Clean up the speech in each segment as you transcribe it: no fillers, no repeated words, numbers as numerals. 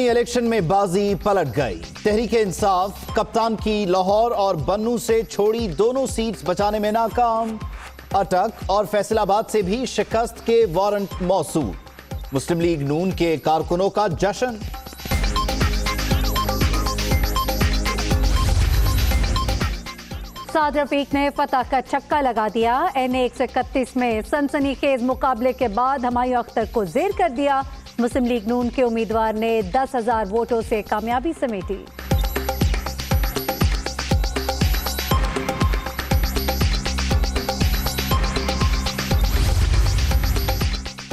Mini election में बाजी पलट गई। तहरीक इंसाफ कप्तान की लाहौर और बन्नू से छोड़ी दोनों सीट्स बचाने में नाकाम। अटक और फैसलाबाद से भी शिकस्त के वारंट मौसूल। मुस्लिम लीग नून के कारकुनों का जश्न। साद रफीक ने फतह का छक्का लगा दिया। NA 131 में सनसनीखेज मुकाबले के बाद हमायूं अख्तर को जेर कर दिया। मुस्लिम लीग नून के उम्मीदवार ने 10,000 वोटों से कामयाबी समेटी।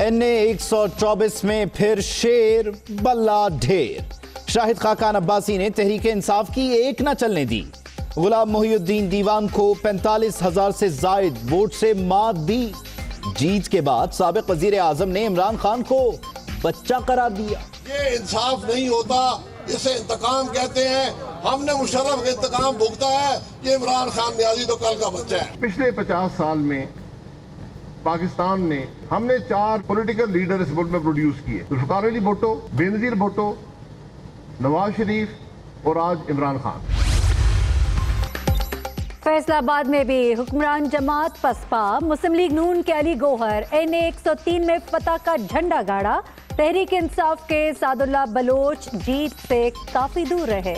NA 124 में फिर शेर बल्ला ढेर। शाहिद खाकान अब्बासी ने तहरीक इंसाफ की एक न चलने दी। गुलाम मोहिउद्दीन दीवान को 45,000 से जायद वोट से मात दी। जीत के बाद साबिक वजीर आजम ने इमरान खान को बच्चा करार दिया। ये इंसाफ नहीं होता, इसे इंतकाम कहते हैं। हमने मुशर्रफ का इंतकाम भुगता है, ये इमरान खान न्याजी तो कल का बच्चा है। पिछले 50 साल में पाकिस्तान ने हमने 4 पॉलिटिकल लीडर इस मुल्क में प्रोड्यूस किए। जुल्फिकार अली भुट्टो, बेनजीर भुट्टो, नवाज शरीफ और आज इमरान खान। फैसलाबाद में भी हुक्मरान जमात पसपा। मुस्लिम लीग नून के अली गोहर NA 103 में फतह का झंडा गाड़ा। तहरीक इंसाफ के सादुल्ला बलोच जीत से काफी दूर रहे।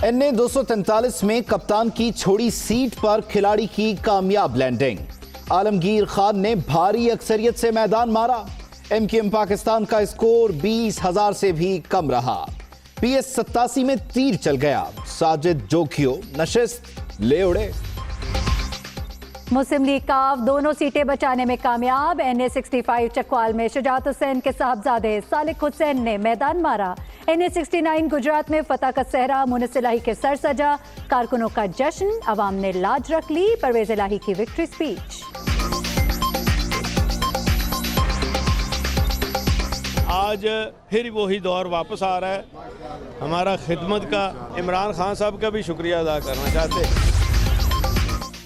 NA 243 में कप्तान की छोड़ी सीट पर खिलाड़ी की कामयाब लैंडिंग। आलमगीर खान ने भारी अक्सरियत से मैदान मारा। MKM पाकिस्तान का स्कोर 20,000 से भी कम रहा। PS 87 में तीर चल गया। साजिद जोखियो नशिस्त ले उड़े। मुस्लिम लीग काफ दोनों सीटें बचाने में कामयाब। NA 65 चकवाल में शुजात हुसैन के साहबजादे सालिक हुसैन ने मैदान मारा। NA 69 गुजरात में फतह का सहरा मुनिस इलाही के सर सजा। कारकुनों का जश्न, अवाम ने लाज रख ली। परवेज इलाही की विक्ट्री स्पीच। आज फिर वही दौर वापस आ रहा है। हमारा खिदमत का इमरान खान साहब का भी शुक्रिया अदा करना चाहते हैं।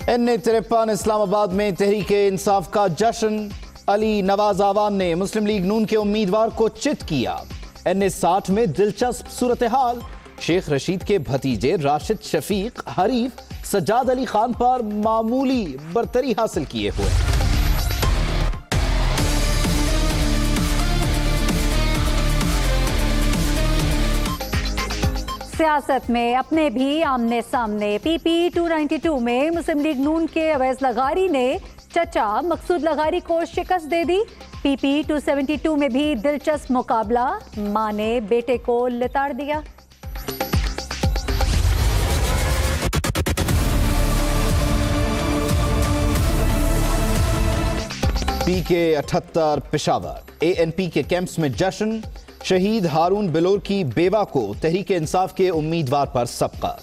NA 53 इस्लामाबाद में तहरीक इंसाफ का जश्न। अली नवाज आवान ने मुस्लिम लीग नून के उम्मीदवार को चित किया। NA 60 में दिलचस्प सूरत हाल। शेख रशीद के भतीजे राशिद शफीक हरीफ सज्जाद अली खान पर मामूली बरतरी हासिल किए हुए। सियासत में अपने भी आमने सामने। PP 292 में मुस्लिम लीग नून के अवैस लगारी ने चचा मकसूद लगारी को शिकस्त दे दी। PP 272 में भी दिलचस्प मुकाबला। मां ने बेटे को लिताड़ दिया। PK 78 पेशावर ANP के कैंप्स में जश्न। शहीद हारून बिलोर की बेवा को तहरीक इंसाफ के उम्मीदवार पर सबकत।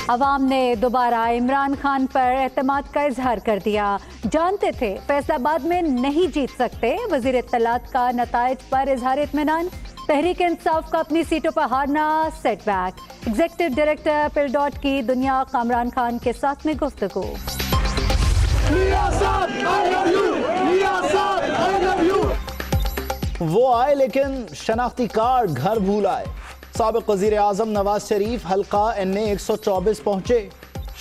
अवाम ने दोबारा इमरान खान पर एतमाद का इजहार कर दिया। जानते थे फैसलाबाद में नहीं जीत सकते। वजीर इत्तलात का नताइज पर इजहार इत्मीनान। तहरीक इंसाफ का अपनी सीटों पर हारना सेटबैक। एग्जीक्यूटिव डायरेक्टर पिलडॉट की दुनिया कामरान खान के साथ में गुफ्तगू। वो आए लेकिन शनाख्ती कार्ड घर भूल आए। साबिक वजीर आजम नवाज शरीफ हल्का NA 124 पहुंचे।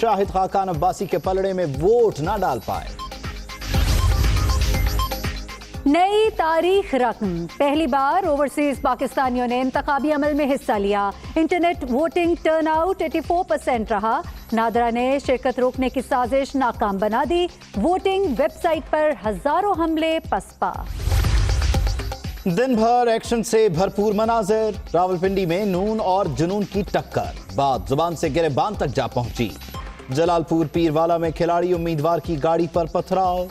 शाहिद खाकान अब्बासी के पलड़े में वोट ना डाल पाए। नई तारीख रकम। पहली बार ओवरसीज पाकिस्तानियों ने इंतखाबी अमल में हिस्सा लिया। इंटरनेट वोटिंग टर्नआउट 84% रहा। नादरा ने शिरकत रोकने की साजिश नाकाम बना दी। वोटिंग वेबसाइट पर हजारों हमले पसपा। दिन भर एक्शन से भरपूर मनाजिर। रावलपिंडी में नून और जुनून की टक्कर। बात जुबान से गिरेबान तक जा पहुंची। जलालपुर पीरवाला में खिलाड़ी उम्मीदवार की गाड़ी पर पथराव।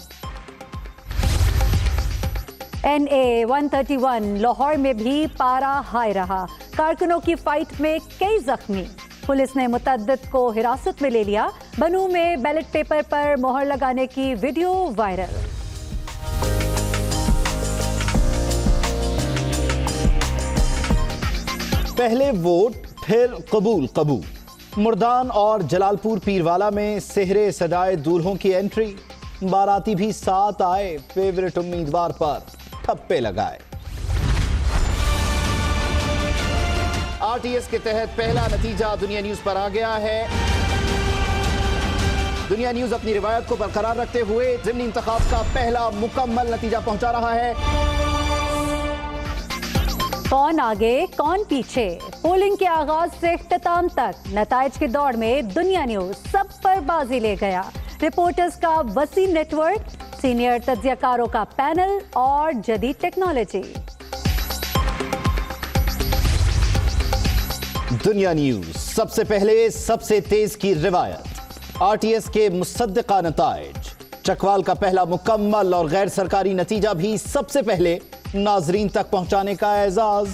NA 131 लाहौर में भी पारा हाई रहा। कारकुनों की फाइट में कई जख्मी। पुलिस ने मुतअद्दिद को हिरासत में ले लिया। बनू में बैलेट पेपर पर मोहर लगाने की वीडियो वायरल। पहले वोट फिर कबूल। मुर्दान और जलालपुर पीरवाला में सेहरे सजाए दूल्हों की एंट्री। बाराती भी साथ आए, फेवरेट उम्मीदवार पर ठप्पे लगाए। आरटीएस के तहत पहला नतीजा दुनिया न्यूज पर आ गया है। दुनिया न्यूज अपनी रिवायत को बरकरार रखते हुए ज़िमनी इंतखाब का पहला मुकम्मल नतीजा पहुंचा रहा है। कौन आगे कौन पीछे, पोलिंग के आगाज से इख्तिताम तक नताइज की दौड़ में दुनिया न्यूज सब पर बाजी ले गया। रिपोर्टर्स का वसी नेटवर्क, सीनियर तज्जियाकारों का पैनल और जदीद टेक्नोलॉजी। दुनिया न्यूज सबसे पहले, सबसे तेज की रिवायत। आरटीएस के मुसद्दिका नताइज, चकवाल का पहला मुकम्मल और गैर सरकारी नतीजा भी सबसे पहले नाजरीन तक पहुंचाने का एजाज।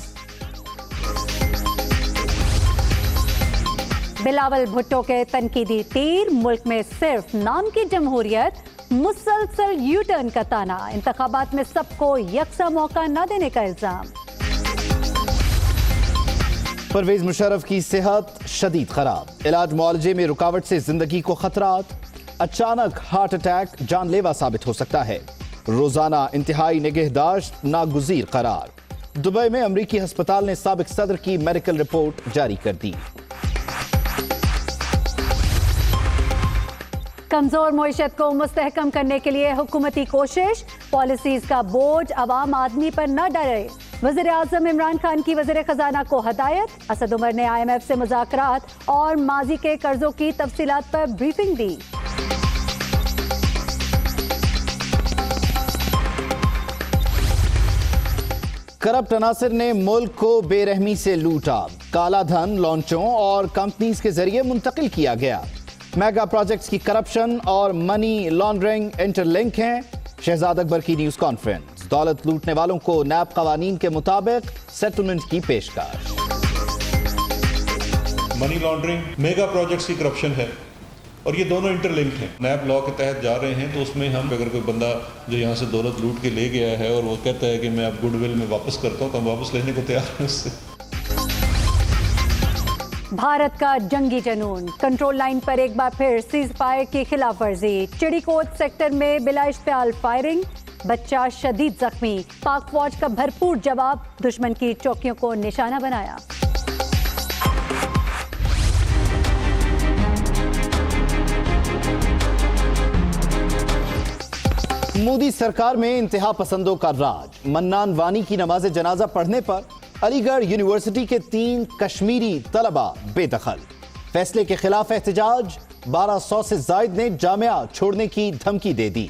बिलावल भुट्टो के तनकीदी तीर, मुल्क में सिर्फ नाम की जमहूरियत, मुसलसल यू टर्न का ताना, इंतखाबात में सबको यकसा मौका न देने का इल्जाम। परवेज मुशर्रफ की सेहत शदीद खराब, इलाज मुआलजे में रुकावट से जिंदगी को खतरात। अचानक हार्ट अटैक जानलेवा साबित हो सकता है। रोजाना इंतहाई निगहदाश्त नागुज़ीर करार। दुबई में अमरीकी अस्पताल ने साबिक सदर की मेडिकल रिपोर्ट जारी कर दी। कमजोर मईशत को मुस्तहकम करने के लिए हुकूमती कोशिश, पॉलिसीज का बोझ अवाम आदमी पर न डरे। वज़ीर आज़म इमरान खान की वज़ीर खजाना को हदायत। असद उमर ने IMF से मुज़ाकरात और माजी के कर्जों की तफसीलात पर ब्रीफिंग दी। करप्ट अनासिर ने मुल्क को बेरहमी से लूटा। काला धन लॉन्चों और कंपनीज के जरिए मुंतकिल किया गया। मेगा प्रोजेक्ट्स की करप्शन और मनी लॉन्ड्रिंग इंटरलिंक हैं। शहजाद अकबर की न्यूज कॉन्फ्रेंस, दौलत लूटने वालों को नैब कवानीन के मुताबिक सेटलमेंट की पेशकश। मनी लॉन्ड्रिंग, मेगा प्रोजेक्ट्स की करप्शन है और ये दोनों इंटरलिंक्ड हैं। नैब लॉ के तहत जा रहे हैं तो उसमें हम अगर कोई बंदा जो यहाँ से दौलत लूट के ले गया है और वो कहता है कि मैं अब गुडविल में वापस करता हूँ, तो हम वापस लेने को तैयार हैं उससे। भारत का जंगी जनून, कंट्रोल लाइन पर एक बार फिर सीज फायर की खिलाफ वर्जी। चिड़ीकोट सेक्टर में बिला इश्तियाल फायरिंग, बच्चा शदीद जख्मी। पाक फौज का भरपूर जवाब, दुश्मन की चौकियों को निशाना बनाया। मोदी सरकार में इंतहा पसंदों का राज। मन्नान वानी की नमाज जनाजा पढ़ने पर अलीगढ़ यूनिवर्सिटी के 3 कश्मीरी तलबा बेदखल। फैसले के खिलाफ एहतजाज, 1200 से जायद ने जामिया छोड़ने की धमकी दे दी।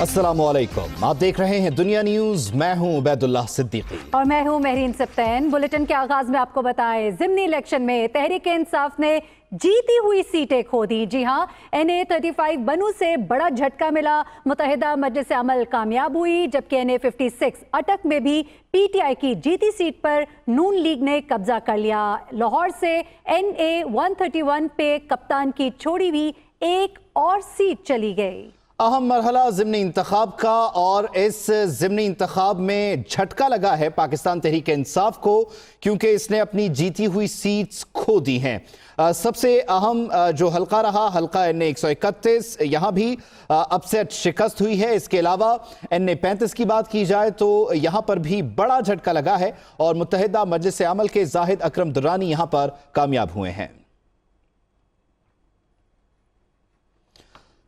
अस्सलामुअलैकुम, आप देख रहे हैं दुनिया न्यूज। मैं हूं उबैदुल्लाह सिद्दीकी और मैं हूं महरीन सप्तैन। बुलेटिन के आगाज में आपको बताएं, ज़िमनी इलेक्शन में तहरीक इंसाफ ने जीती हुई सीटें खो दी। जी हां, NA 35 बनू से बड़ा झटका मिला। मुत्तहिदा मजलिस अमल कामयाब हुई, जबकि NA 56 अटक में भी PTI की जीती सीट पर नून लीग ने कब्जा कर लिया। लाहौर से NA 131 पे कप्तान की छोड़ी हुई एक और सीट चली गई। अहम मरहला ज़िमनी इंतखाब का, और इस ज़िमनी इंतखाब में झटका लगा है पाकिस्तान तहरीक इंसाफ को, क्योंकि इसने अपनी जीती हुई सीट्स खो दी हैं। सबसे अहम जो हल्का रहा, हल्का NA 131, यहाँ भी अपसेट शिकस्त हुई है। इसके अलावा NA 35 की बात की जाए तो यहाँ पर भी बड़ा झटका लगा है और मुत्तहिदा मजलिस अमल के जाहिद अकरम दुर्रानी यहाँ पर कामयाब हुए हैं।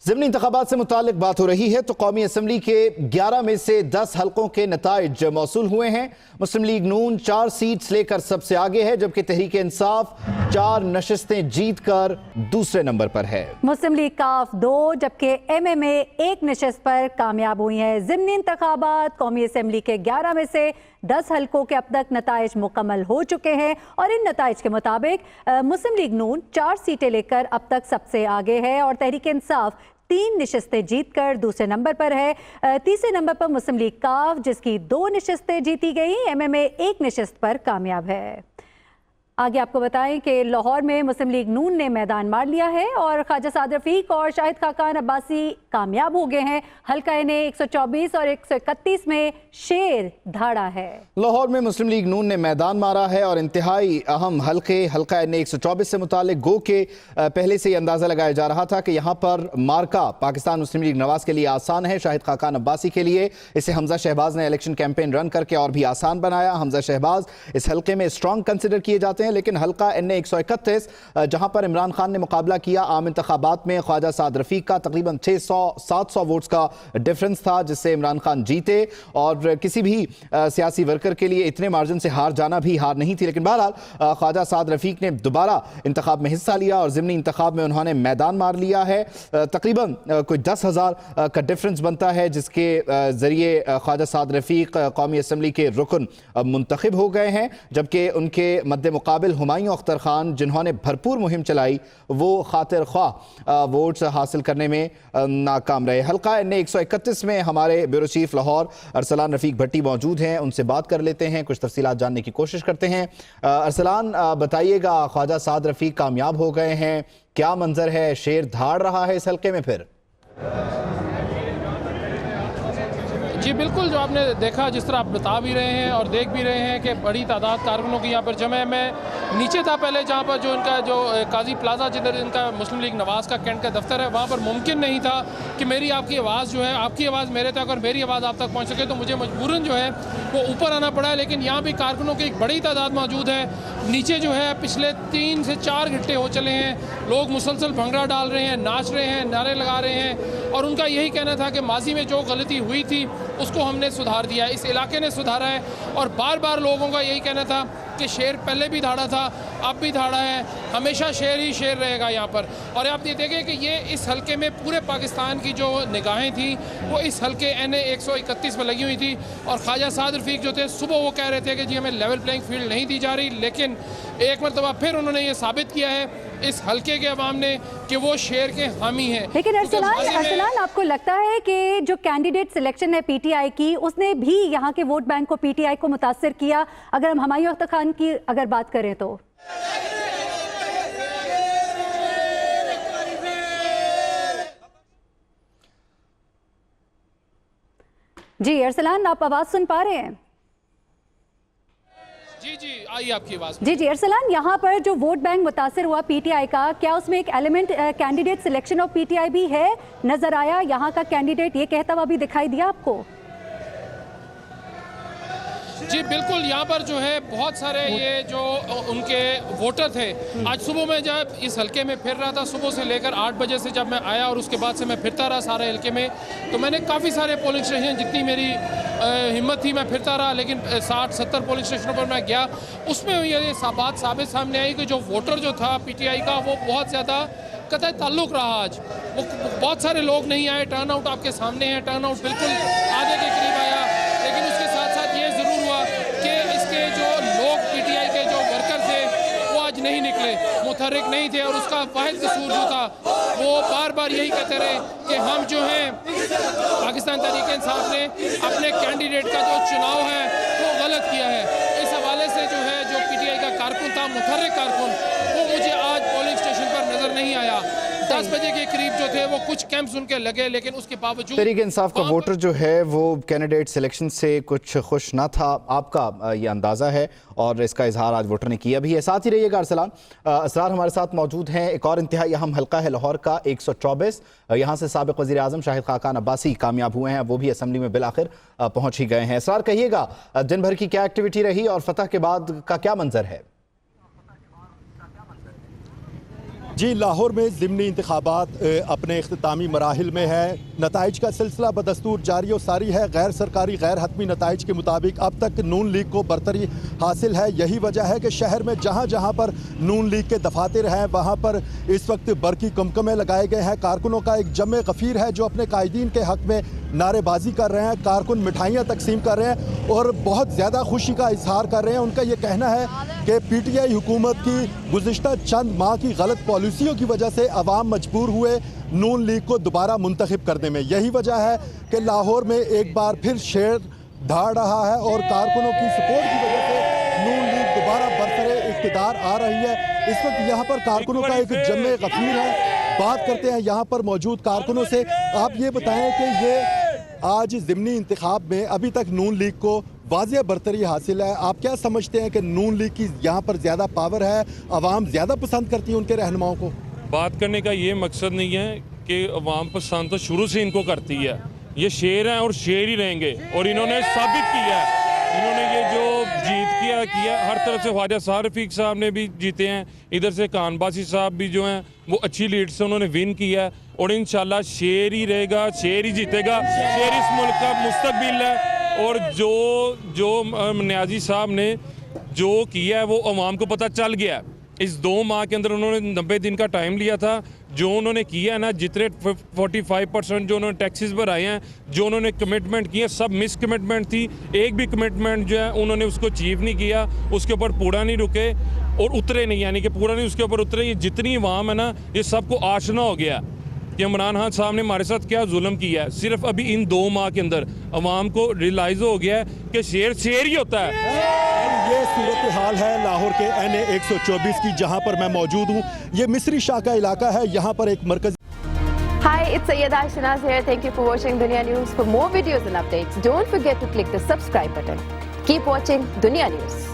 ज़िमनी इंतखाबात से मुतालिक बात हो रही है तो कौमी असम्बली के 11 में से 10 हल्कों के नताइज मौसूल हुए हैं। मुस्लिम लीग नून 4 सीट्स लेकर सबसे आगे है, जबकि तहरीक इंसाफ 4 नशिस्तें जीतकर दूसरे नंबर पर है। मुस्लिम लीग काफ 2, जबकि MMA 1 नशिस्त पर कामयाब हुई है। ज़िमनी इंतखाबात कौमी असम्बली के 11 में से 10 हल्कों के अब तक नताइज मुकम्मल हो चुके हैं और इन नताइज के मुताबिक मुस्लिम लीग नून 4 सीटें लेकर अब तक सबसे आगे है और तहरीक इंसाफ 3 नशिस्तें जीतकर दूसरे नंबर पर है। तीसरे नंबर पर मुस्लिम लीग काफ, जिसकी 2 नशिस्तें जीती गई। MMA 1 नशिस्त पर कामयाब है। आगे आपको बताएं कि लाहौर में मुस्लिम लीग नून ने मैदान मार लिया है और ख्वाजा साद रफीक और शाहिद खाकान अब्बासी कामयाब हो गए हैं। हल्का इन्हें 124 और 131 में शेर धाड़ा है। लाहौर में मुस्लिम लीग नून ने मैदान मारा है और इंतहाई अहम हल्का एन 124 से मुतालिक गो के पहले से ही अंदाजा लगाया जा रहा था कि यहाँ पर मार्का पाकिस्तान मुस्लिम लीग नवाज के लिए आसान है, शाहिद खाकान अब्बासी के लिए। इसे हमजा शहबाज ने इलेक्शन कैंपेन रन करके और भी आसान बनाया। हमजा शहबाज इस हल्के में स्ट्रॉन्ग कंसिडर किए जाते हैं, लेकिन हल्का एन 131 जहाँ पर इमरान खान ने मुकाबला किया आम इंतखाबात में ख्वाजा साद रफीक का तकरीबन 600-700 वोट्स का डिफरेंस था, जिससे इमरान खान जीते। और किसी भी सियासी वर्कर के लिए इतने मार्जिन से हार जाना भी हार नहीं थी, लेकिन बहरहाल ख्वाजा साद रफीक ने दोबारा इंतखाब में हिस्सा लिया और ज़िमनी इंतखाब में उन्होंने मैदान मार लिया है। तकरीबन कोई 10,000 का डिफरेंस बनता है, जिसके ज़रिए ख्वाजा साद रफीक कौमी असम्बली के रुकन मुंतखब हो गए हैं, जबकि उनके मद्दे मुकाबिल हुमायूं अख्तर खान, जिन्होंने भरपूर मुहिम चलाई, वो खातिर ख्वाह वोट्स हासिल करने में नाकाम रहे। हल्का एन 131 में हमारे ब्यूरो चीफ लाहौर अरसलान रफीक भट्टी मौजूद हैं, उनसे बात कर लेते हैं, कुछ तफसीलात जानने की कोशिश करते हैं। अरसलान, बताइएगा, ख्वाजा साद रफीक कामयाब हो गए हैं, क्या मंजर है, शेर धाड़ रहा है इस हल्के में फिर? जी बिल्कुल, जो आपने देखा, जिस तरह आप बता भी रहे हैं और देख भी रहे हैं कि बड़ी तादाद कारकुनों की यहाँ पर जमा है। मैं नीचे था पहले, जहाँ पर जो इनका जो काजी प्लाजा, जिधर इनका मुस्लिम लीग नवाज का कैंट का दफ्तर है, वहाँ पर मुमकिन नहीं था कि मेरी आपकी आवाज़ जो है, आपकी आवाज़ मेरे तक और मेरी आवाज़ आप तक पहुँच सके, तो मुझे मजबूरन जो है वो ऊपर आना पड़ा है। लेकिन यहाँ भी कारकुनों की एक बड़ी तादाद मौजूद है। नीचे जो है पिछले 3 से 4 घंटे हो चले हैं, लोग मुसलसल भंगड़ा डाल रहे हैं, नाच रहे हैं, नारे लगा रहे हैं, और उनका यही कहना था कि माजी में जो गलती हुई थी उसको हमने सुधार दिया, इस इलाके ने सुधारा है। और बार बार लोगों का यही कहना था कि शेर पहले भी धाड़ा था, अब भी धाड़ा है, हमेशा शेर ही शेर रहेगा यहाँ पर। और आप ये देखें कि ये इस हल्के में पूरे पाकिस्तान की जो निगाहें थी वो इस हल्के NA 131 पर लगी हुई थी। और ख्वाजा साद रफीक जो थे, सुबह वो कह रहे थे कि जी हमें लेवल प्लेइंग फील्ड नहीं दी जा रही, लेकिन एक मरतबा फिर उन्होंने ये साबित किया है इस हल्के के अवाम ने कि वो शेर के हामी हैं। लेकिन अरसलान, आपको लगता है कि जो कैंडिडेट सिलेक्शन है PTI की, उसने भी यहाँ के वोट बैंक को, PTI को मुतासर किया? अगर हम हुमायूं अख्तर खान की अगर बात करें तो जी अरसलान, आप आवाज सुन पा रहे हैं? जी आई आपकी आवाज़। जी अरसलान, यहाँ पर जो वोट बैंक मुतासर हुआ PTI का, क्या उसमें एक element candidate selection of PTI भी है? नजर आया यहाँ का कैंडिडेट ये कहता हुआ भी दिखाई दिया आपको? जी बिल्कुल, यहाँ पर जो है बहुत सारे ये जो उनके वोटर थे, आज सुबह में जब इस हल्के में फिर रहा था, सुबह से लेकर 8 बजे से जब मैं आया और उसके बाद से मैं फिरता रहा सारे हल्के में, तो मैंने काफ़ी सारे पोलिंग स्टेशन, जितनी मेरी हिम्मत थी मैं फिरता रहा, लेकिन 60-70 पोलिंग स्टेशनों पर मैं गया, उसमें ये बात साबित सामने आई कि जो वोटर जो था PTI का, वो बहुत ज़्यादा कतई ताल्लुक़ रहा। आज वो बहुत सारे लोग नहीं आए, टर्न आउट आपके सामने है, टर्न आउट बिल्कुल आधे के करीब आया। लेकिन उसके साथ साथ ये ज़रूर हुआ कि इसके जो लोग PTI के जो वर्कर थे वो आज नहीं निकले, मुतहर्रिक नहीं थे, और उसका वाहिद कसूर जो था वो बार बार यही कहते रहे कि हम जो हैं पाकिस्तान तहरीक-ए-इंसाफ ने अपने कैंडिडेट का जो चुनाव है वो गलत किया है। इस हवाले से जो है जो PTI का कारकुन था, मुतहर्रिक कारकुन, वो मुझे आज पोलिंग स्टेशन पर नजर नहीं आया। 10 बजे के करीब जो थे वो कुछ कैंप्स उनके लगे, लेकिन उसके बावजूद तहरीक इंसाफ का वोटर जो है वो कैंडिडेट सिलेक्शन से कुछ खुश ना था, आपका ये अंदाज़ा है और इसका इजहार आज वोटर ने किया भी है। साथ ही रहिएगा अरसलान, असरार हमारे साथ मौजूद हैं। एक और इंतहाई अहम हल्का है लाहौर का 124, यहाँ से साबिक़ वज़ीर आज़म शाहिद खाकान अब्बासी कामयाब हुए हैं, वो भी असम्बली में बिलाखिर पहुँच ही गए हैं। असरार, कहिएगा, दिन भर की क्या एक्टिविटी रही और फतह के बाद का क्या मंजर है? जी, लाहौर में ज़िमनी इंतखाबात अपने इख्तितामी मराहिल में है। नताइज का सिलसिला बदस्तूर जारी और सारी है। गैर सरकारी गैर हतमी नताइज के मुताबिक अब तक नून लीग को बरतरी हासिल है। यही वजह है कि शहर में जहाँ जहाँ पर नून लीग के दफातर हैं वहाँ पर इस वक्त बरकी कमकमे लगाए गए हैं। कारकुनों का एक जमे गफीर है जो अपने कायदीन के हक़ में नारेबाजी कर रहे हैं। कारकुन मिठाइयाँ तकसीम कर रहे हैं और बहुत ज़्यादा खुशी का इजहार कर रहे हैं। उनका ये कहना है कि PTI हुकूमत की गुज़िश्ता चंद माह की गलत पॉलिसियों की वजह से अवाम मजबूर हुए नून लीग को दोबारा मुंतखब करने में। यही वजह है कि लाहौर में एक बार फिर शेर धाड़ रहा है और कारकुनों की सपोर्ट की वजह से नून लीग दोबारा बरसरे इक़्तिदार आ रही है। इस वक्त यहाँ पर कारकुनों का एक जमे गफीर है। बात करते हैं यहाँ पर मौजूद कारकुनों से। आप ये बताएं कि ये आज ज़िमनी इंतखाब में अभी तक नून लीग को वाज़ेह बरतरी हासिल है। आप क्या समझते हैं कि नून लीग की यहाँ पर ज़्यादा पावर है, अवाम ज़्यादा पसंद करती है उनके रहनुमाओं को? बात करने का ये मकसद नहीं है कि अवाम पसंद तो शुरू से इनको करती है, ये शेर हैं और शेर ही रहेंगे और इन्होंने साबित किया है। इन्होंने ये जो जीत किया हर तरफ से ख्वाजा साहब रफीक साहब ने भी जीते हैं, इधर से कानबासी साहब भी जो हैं वो अच्छी लीड से उन्होंने विन किया है और इंशाल्लाह शेर ही रहेगा, शेर ही जीतेगा, शेर इस मुल्क का मुस्तकबिल है। और जो नियाजी साहब ने जो किया है वो अवाम को पता चल गया है। इस 2 माह के अंदर उन्होंने 90 दिन का टाइम लिया था, जो उन्होंने किया है ना, जितने 45% जो उन्होंने टैक्सेस भराए हैं, जो उन्होंने कमिटमेंट किए सब मिस कमिटमेंट थी। एक भी कमिटमेंट जो है उन्होंने उसको अचीव नहीं किया, उसके ऊपर पूरा नहीं रुके और उतरे नहीं, यानी कि पूरा नहीं उसके ऊपर उतरे। ये जितनी अवाम है ना, ये सबको आशना हो गया कि इमरान खान साहब ने हमारे साथ क्या जुल्म किया है। सिर्फ अभी इन 2 माह के अंदर अवाम को रियलाइज हो गया है कि शेर शेर ही होता है। ये सूरत हाल है लाहौर के NA 124 की, जहां पर मैं मौजूद हूं। ये मिस्री शाह का इलाका है, यहां पर एक मरकज। Hi, it's Sayyeda Shanaz here. Thank you for watching Dunya News. For more videos and updates, don't forget to click the subscribe button. Keep watching Dunya News.